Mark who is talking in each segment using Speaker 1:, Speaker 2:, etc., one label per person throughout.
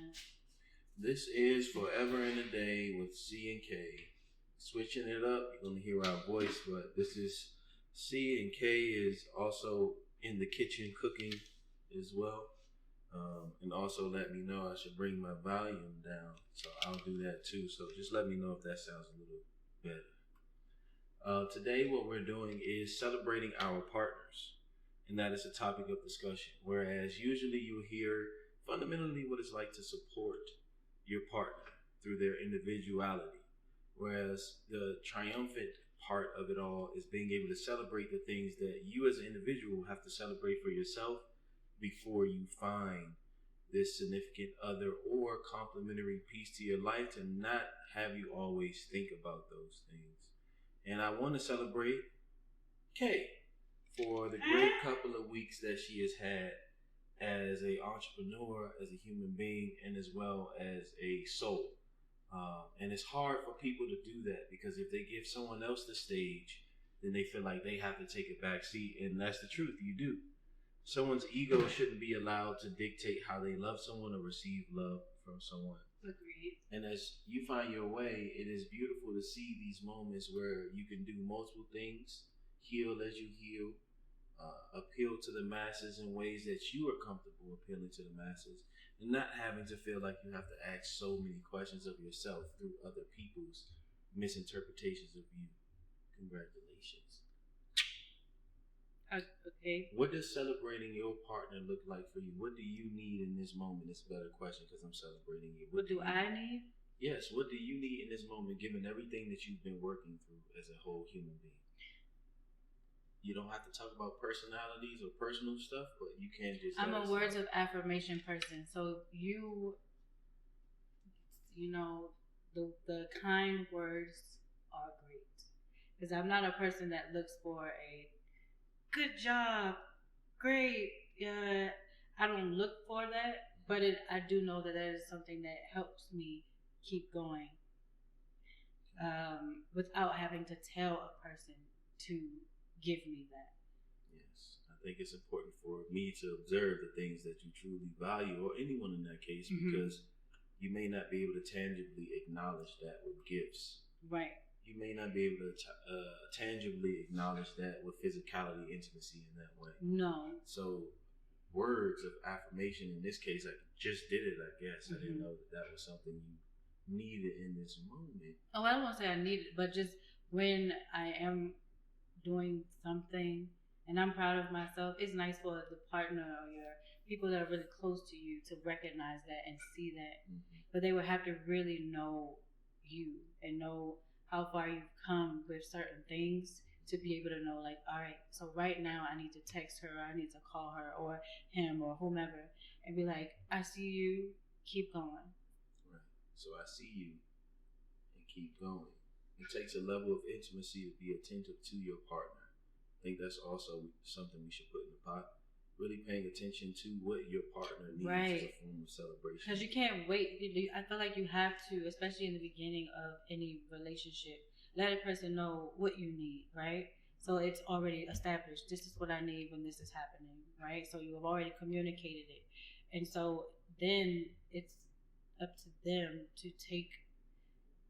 Speaker 1: conversation.
Speaker 2: This is Forever in a Day with C and K. Switching it up, you're gonna hear our voice, but this is C and K is also in the kitchen cooking as well. And also let me know I should bring my volume down, so I'll do that too. So just let me know if that sounds a little better. Today, what we're doing is celebrating our partners, and that is a topic of discussion. Whereas usually you hear fundamentally what it's like to support your partner through their individuality, whereas the triumphant part of it all is being able to celebrate the things that you as an individual have to celebrate for yourself before you find this significant other or complementary piece to your life to not have you always think about those things. And I want to celebrate Kay for the great couple of weeks that she has had as an entrepreneur, as a human being, and as well as a soul. And it's hard for people to do that because if they give someone else the stage, then they feel like they have to take a back seat. And that's the truth, you do. Someone's ego shouldn't be allowed to dictate how they love someone or receive love from someone.
Speaker 1: Agreed.
Speaker 2: And as you find your way, it is beautiful to see these moments where you can do multiple things, heal as you heal, appeal to the masses in ways that you are comfortable appealing to the masses, and not having to feel like you have to ask so many questions of yourself through other people's misinterpretations of you. Congratulations.
Speaker 1: Okay.
Speaker 2: What does celebrating your partner look like for you? What do you need in this moment? It's a better question because I'm celebrating you.
Speaker 1: What do I need?
Speaker 2: Yes, what do you need in this moment given everything that you've been working through as a whole human being? You don't have to talk about personalities or personal stuff, but you can just...
Speaker 1: I'm a words of affirmation person. So you know, the kind words are great. Because I'm not a person that looks for a good job, great. Yeah, I don't look for that, but I do know that is something that helps me keep going without having to tell a person to give me that.
Speaker 2: Yes, I think it's important for me to observe the things that you truly value, or anyone in that case, because you may not be able to tangibly acknowledge that with gifts.
Speaker 1: Right.
Speaker 2: You may not be able to tangibly acknowledge that with physicality, intimacy in that way.
Speaker 1: No.
Speaker 2: So words of affirmation, in this case, I just did it, I guess. I didn't know that was something you needed in this moment.
Speaker 1: Oh, I don't want to say I need it, but just when I am doing something and I'm proud of myself, it's nice for the partner or your people that are really close to you to recognize that and see that. But they would have to really know you and know how far you've come with certain things to be able to know, like, all right, so right now I need to text her, or I need to call her or him or whomever and be like, I see you, keep going.
Speaker 2: Right. So I see you and keep going. It takes a level of intimacy to be attentive to your partner. I think that's also something we should put in the pot. Really paying attention to what your partner needs as a form of celebration.
Speaker 1: Because you can't wait. I feel like you have to, especially in the beginning of any relationship, let a person know what you need, right? So it's already established. This is what I need when this is happening, right? So you have already communicated it. And so then it's up to them to take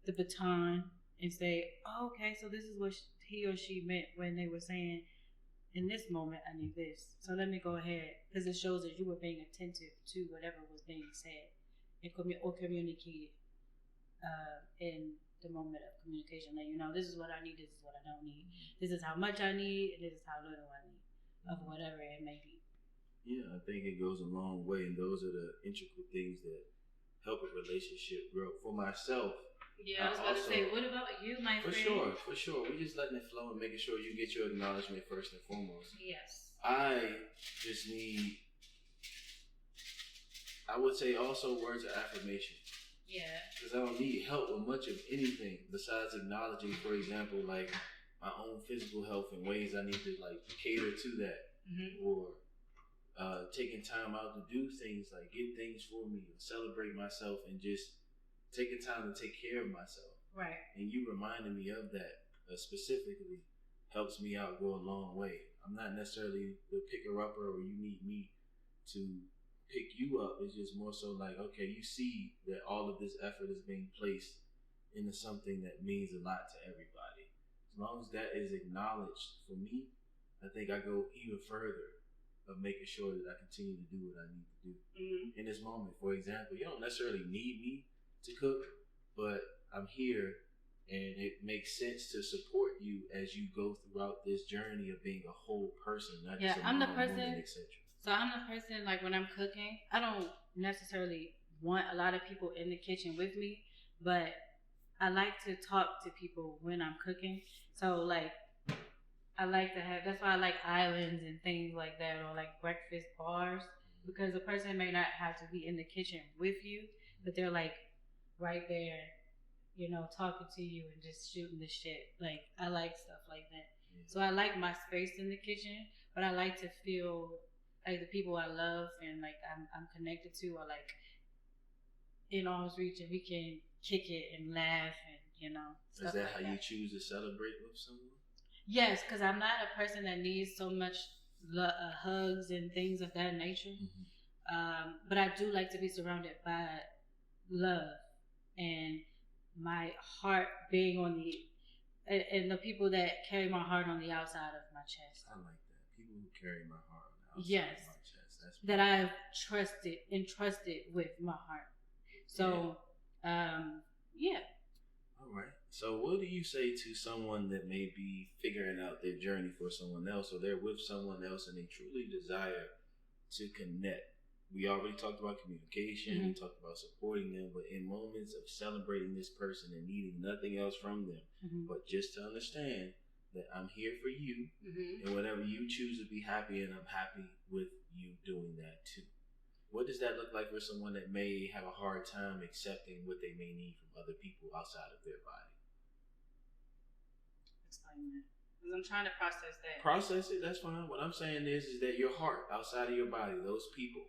Speaker 1: the baton and say, oh, okay, so this is what he or she meant when they were saying, in this moment, I need this. So let me go ahead, because it shows that you were being attentive to whatever was being said or communicated in the moment of communication. Like, you know, this is what I need, this is what I don't need. This is how much I need, and this is how little I need of whatever it may be.
Speaker 2: Yeah, I think it goes a long way, and those are the integral things that help a relationship grow. For myself,
Speaker 1: yeah, I was about to say, what about you, my friend?
Speaker 2: For sure. We're just letting it flow and making sure you get your acknowledgement first and foremost.
Speaker 1: Yes.
Speaker 2: I just need, I would say also words of affirmation.
Speaker 1: Yeah.
Speaker 2: Because I don't need help with much of anything besides acknowledging, for example, like my own physical health and ways I need to like cater to that. Or taking time out to do things like get things for me or celebrate myself and just taking time to take care of myself.
Speaker 1: Right.
Speaker 2: And you reminding me of that specifically helps me out go a long way. I'm not necessarily the picker-upper or you need me to pick you up. It's just more so like, okay, you see that all of this effort is being placed into something that means a lot to everybody. As long as that is acknowledged for me, I think I go even further of making sure that I continue to do what I need to do in this moment. For example, you don't necessarily need me to cook, but I'm here and it makes sense to support you as you go throughout this journey of being a whole person, not just a
Speaker 1: I'm the
Speaker 2: mom,
Speaker 1: person.
Speaker 2: woman, etc.
Speaker 1: So I'm the person, like when I'm cooking, I don't necessarily want a lot of people in the kitchen with me, but I like to talk to people when I'm cooking. So like I like to have, that's why I like islands and things like that, or like breakfast bars, because the person may not have to be in the kitchen with you, but they're like right there, you know, talking to you and just shooting the shit. Like I like stuff like that. So I like my space in the kitchen, but I like to feel like the people I love and like I'm connected to are like in arm's reach, and we can kick it and laugh and, you know, stuff.
Speaker 2: Is that
Speaker 1: like
Speaker 2: how you choose to celebrate with someone?
Speaker 1: Yes, because I'm not a person that needs so much hugs and things of that nature. But I do like to be surrounded by love and my heart being on the and the people that carry my heart on the outside of my chest.
Speaker 2: I like that. People who carry my heart on the outside of my chest. That's
Speaker 1: that I've entrusted with my heart. So, yeah.
Speaker 2: All right. So, what do you say to someone that may be figuring out their journey for someone else, or they're with someone else and they truly desire to connect? We already talked about communication, we talked about supporting them, but in moments of celebrating this person and needing nothing else from them, but just to understand that I'm here for you, and whatever you choose to be happy in, I'm happy with you doing that too. What does that look like for someone that may have a hard time accepting what they may need from other people outside of their body?
Speaker 1: Explain that. Because I'm trying to process that.
Speaker 2: Process it, that's fine. What I'm saying is that your heart outside of your body, those people,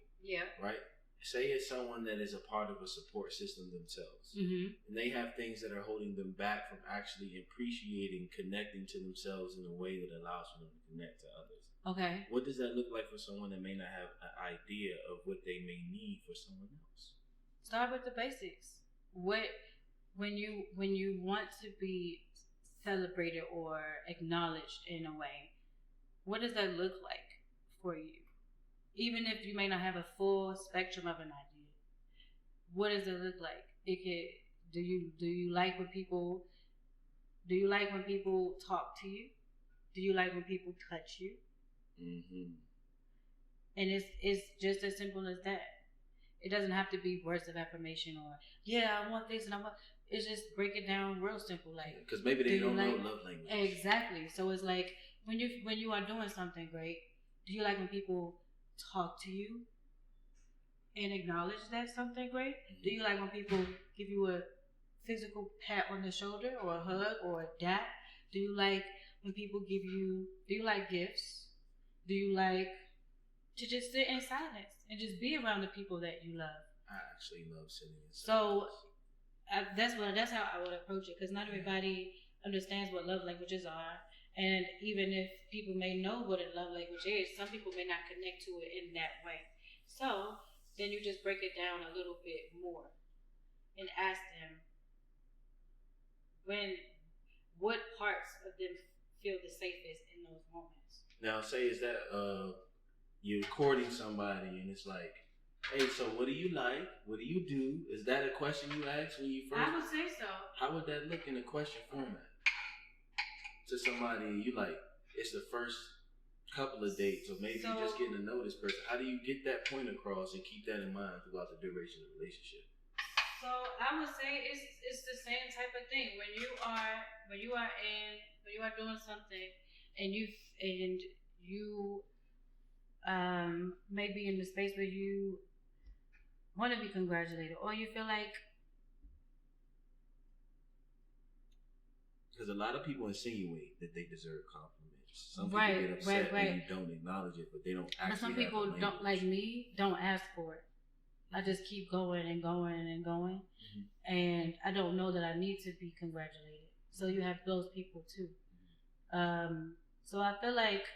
Speaker 2: right? Say it's someone that is a part of a support system themselves, and they have things that are holding them back from actually appreciating connecting to themselves in a way that allows for them to connect to others.
Speaker 1: Okay.
Speaker 2: What does that look like for someone that may not have an idea of what they may need for someone else?
Speaker 1: Start with the basics. When you want to be celebrated or acknowledged in a way, what does that look like for you? Even if you may not have a full spectrum of an idea, what does it look like? Do you like when people talk to you? Do you like when people touch you? And it's just as simple as that. It doesn't have to be words of affirmation or I want this and I want. It's just break it down real simple, like
Speaker 2: because maybe they don't know love language.
Speaker 1: Exactly. So it's like when you are doing something great, do you like when people talk to you and acknowledge that something great? Do you like when people give you a physical pat on the shoulder or a hug or a dap? Do you like when people do you like gifts? Do you like to just sit in silence and just be around the people that you love?
Speaker 2: I actually love sitting in silence.
Speaker 1: So that's how I would approach it, because not everybody understands what love languages are. And even if people may know what a love language is, some people may not connect to it in that way. So then you just break it down a little bit more and ask them what parts of them feel the safest in those moments.
Speaker 2: Now, say is that you're courting somebody and it's like, hey, so what do you like? What do you do? Is that a question you ask when you first?
Speaker 1: I would say so.
Speaker 2: How would that look in a question format? To somebody you like, it's the first couple of dates, or maybe you're just getting to know this person. How do you get that point across and keep that in mind throughout the duration of the relationship?
Speaker 1: So I would say it's the same type of thing. When you are doing something and you may be in the space where you want to be congratulated, or you feel like,
Speaker 2: because a lot of people insinuate that they deserve compliments. Some people get upset when you don't acknowledge it, but they don't actually. But
Speaker 1: some people don't, like me, don't ask for it. I just keep going and going and going, and I don't know that I need to be congratulated. So you have those people too. So I feel like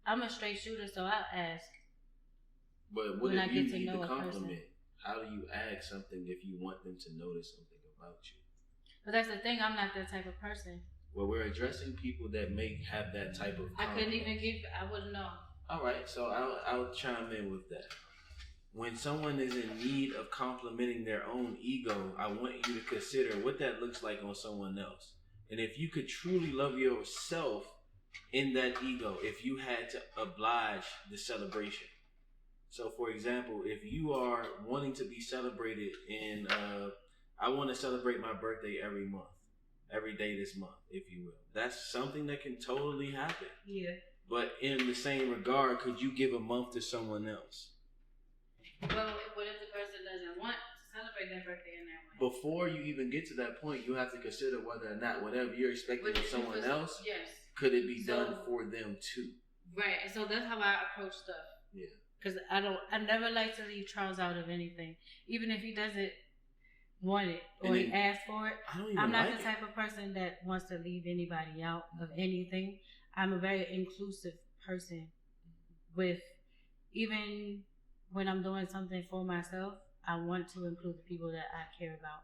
Speaker 1: I'm a straight shooter, so I'll ask.
Speaker 2: But what
Speaker 1: when I
Speaker 2: if you
Speaker 1: get to
Speaker 2: need the
Speaker 1: know a person.
Speaker 2: compliment? How do you ask something if you want them to notice something about you?
Speaker 1: But that's the thing. I'm not that type of person.
Speaker 2: Well, we're addressing people that may have that type of compliment.
Speaker 1: I couldn't even give. I wouldn't know.
Speaker 2: All right, so I'll chime in with that. When someone is in need of complimenting their own ego, I want you to consider what that looks like on someone else. And if you could truly love yourself in that ego, if you had to oblige the celebration. So, for example, if you are wanting to be celebrated in, I want to celebrate my birthday every month, every day this month, if you will. That's something that can totally happen.
Speaker 1: Yeah.
Speaker 2: But in the same regard, could you give a month to someone else?
Speaker 1: Well, what if the person doesn't want to celebrate their birthday in that way?
Speaker 2: Before you even get to that point, you have to consider whether or not whatever you're expecting of someone else,
Speaker 1: yes,
Speaker 2: could it be done for them too?
Speaker 1: Right, and so that's how I approach stuff.
Speaker 2: Yeah.
Speaker 1: Because I never like to leave Charles out of anything, even if he doesn't want it or he asks for it. I'm not the type of person that wants to leave anybody out of anything. I'm a very inclusive person. With even when I'm doing something for myself, I want to include the people that I care about,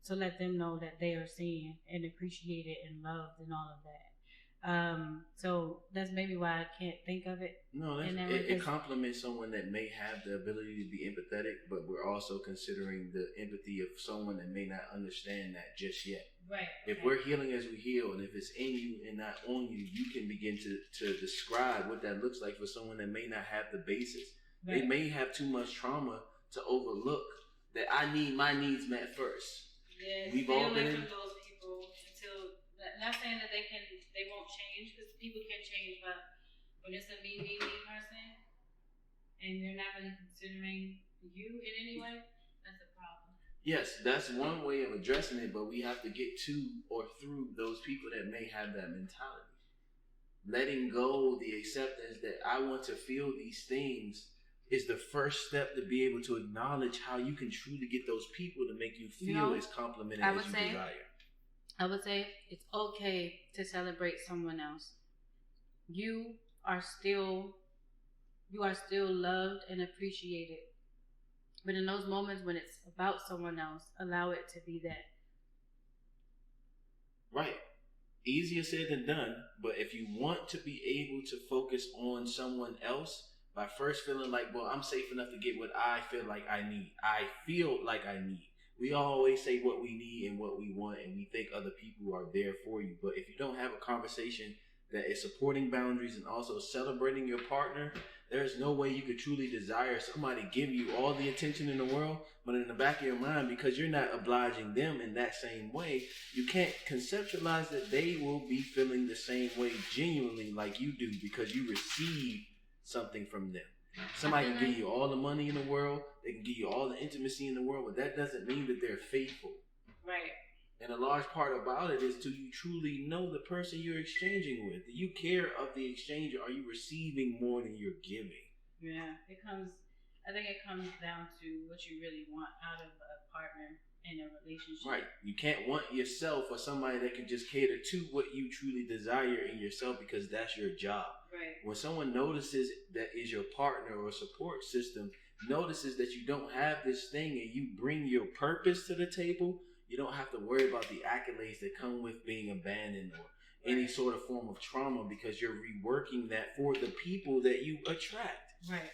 Speaker 1: to let them know that they are seen and appreciated and loved and all of that. So that's maybe why I can't think of it.
Speaker 2: No, it compliments someone that may have the ability to be empathetic, but we're also considering the empathy of someone that may not understand that just yet.
Speaker 1: Right.
Speaker 2: If we're healing as we heal, and if it's in you and not on you, you can begin to describe what that looks like for someone that may not have the basis. Right. They may have too much trauma to overlook that I need my needs met first.
Speaker 1: Yeah,
Speaker 2: we've all been
Speaker 1: from those people until, not saying that they won't change, because people can change, but when it's a me person, and they're not really considering you in any way, that's a problem.
Speaker 2: Yes, that's one way of addressing it, but we have to get to or through those people that may have that mentality. Letting go the acceptance that I want to feel these things is the first step to be able to acknowledge how you can truly get those people to make you feel as complimented as you desire.
Speaker 1: I would say it's okay to celebrate someone else. You are still loved and appreciated. But in those moments when it's about someone else, allow it to be that.
Speaker 2: Right. Easier said than done, but if you want to be able to focus on someone else by first feeling like, well, I'm safe enough to get what I feel like I need. I feel like I need. We always say what we need and what we want, and we think other people are there for you. But if you don't have a conversation that is supporting boundaries and also celebrating your partner, there's no way you could truly desire somebody give you all the attention in the world, but in the back of your mind, because you're not obliging them in that same way, you can't conceptualize that they will be feeling the same way genuinely like you do because you receive something from them. Somebody can give you all the money in the world, they can give you all the intimacy in the world, but that doesn't mean that they're faithful.
Speaker 1: Right.
Speaker 2: And a large part about it is do you truly know the person you're exchanging with? Do you care of the exchange, or are you receiving more than you're giving?
Speaker 1: Yeah, I think it comes down to what you really want out of a partner in a relationship.
Speaker 2: Right. You can't want yourself or somebody that can just cater to what you truly desire in yourself because that's your job.
Speaker 1: Right.
Speaker 2: When someone notices that is your partner or support system, notices that you don't have this thing and you bring your purpose to the table, you don't have to worry about the accolades that come with being abandoned or any sort of form of trauma because you're reworking that for the people that you attract.
Speaker 1: Right.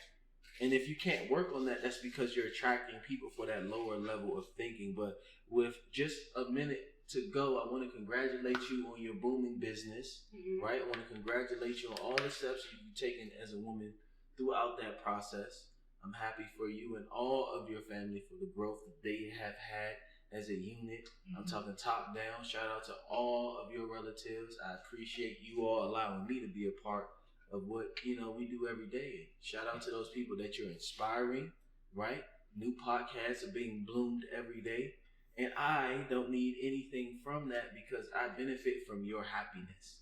Speaker 2: And if you can't work on that, that's because you're attracting people for that lower level of thinking. But with just a minute to go, I want to congratulate you on your booming business, right? I want to congratulate you on all the steps you've taken as a woman throughout that process. I'm happy for you and all of your family for the growth that they have had as a unit. I'm talking top down. Shout out to all of your relatives. I appreciate you all allowing me to be a part of what, we do every day. Shout out to those people that you're inspiring, right? New podcasts are being bloomed every day. And I don't need anything from that because I benefit from your happiness.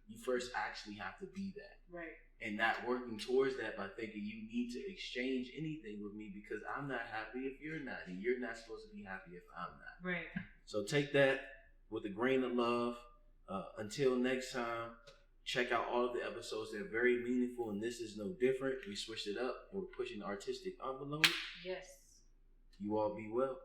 Speaker 2: You first actually have to be that.
Speaker 1: Right.
Speaker 2: And not working towards that by thinking you need to exchange anything with me because I'm not happy if you're not. And you're not supposed to be happy if I'm not.
Speaker 1: Right.
Speaker 2: So take that with a grain of love. Until next time, Check out all of the episodes. They're very meaningful, and this is no different. We switched it up, and we're pushing the artistic envelope.
Speaker 1: Yes.
Speaker 2: You all be well.